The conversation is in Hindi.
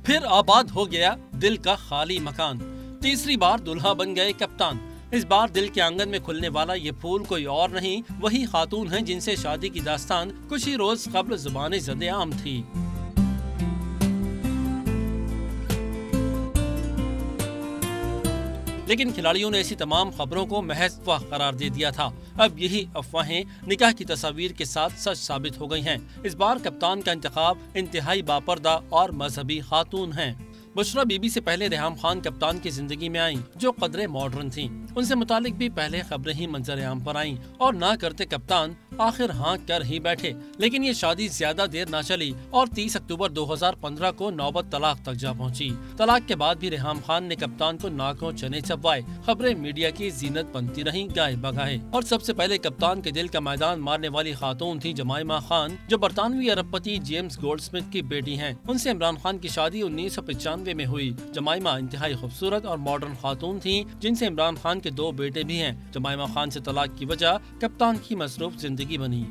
फिर आबाद हो गया दिल का खाली मकान। तीसरी बार दुल्हा बन गए कप्तान। इस बार दिल के आंगन में खुलने वाला ये फूल कोई और नहीं, वही खातून है जिनसे शादी की दास्तान कुछ ही रोज कब्ल ज़ुबाने ज़दे आम थी। लेकिन खिलाड़ियों ने ऐसी तमाम खबरों को महज अफवाह करार दे दिया था। अब यही अफवाहें निकाह की तस्वीर के साथ सच साबित हो गई हैं। इस बार कप्तान का इंतखाब इंतहाई बापर्दा और मजहबी खातून हैं। बुशरा बीबी से पहले रेहाम खान कप्तान की जिंदगी में आईं, जो कदरे मॉडर्न थीं। उनसे मुतालिक भी पहले खबरें ही मंजर आम पर आईं और ना करते कप्तान आखिर हाँ कर ही बैठे। लेकिन ये शादी ज्यादा देर ना चली और 30 अक्टूबर 2015 को नौबत तलाक तक जा पहुंची। तलाक के बाद भी रेहाम खान ने कप्तान को नाकों चने चबवाए। खबरें मीडिया की जीनत बनती रहीं गाए बगाए। और सबसे पहले कप्तान के दिल का मैदान मारने वाली खातून थी जमाइमा खान, जो बरतानवी अरबपति जेम्स गोल्डस्मिथ की बेटी हैं। उनसे इमरान खान की शादी 1995 में हुई। जमाइमा इंतहाई खूबसूरत और मॉडर्न खातून थी, जिनसे इमरान खान के 2 बेटे भी हैं। जमाइमा खान से तलाक की वजह कप्तान की मसरूफ जिंदगी बनी।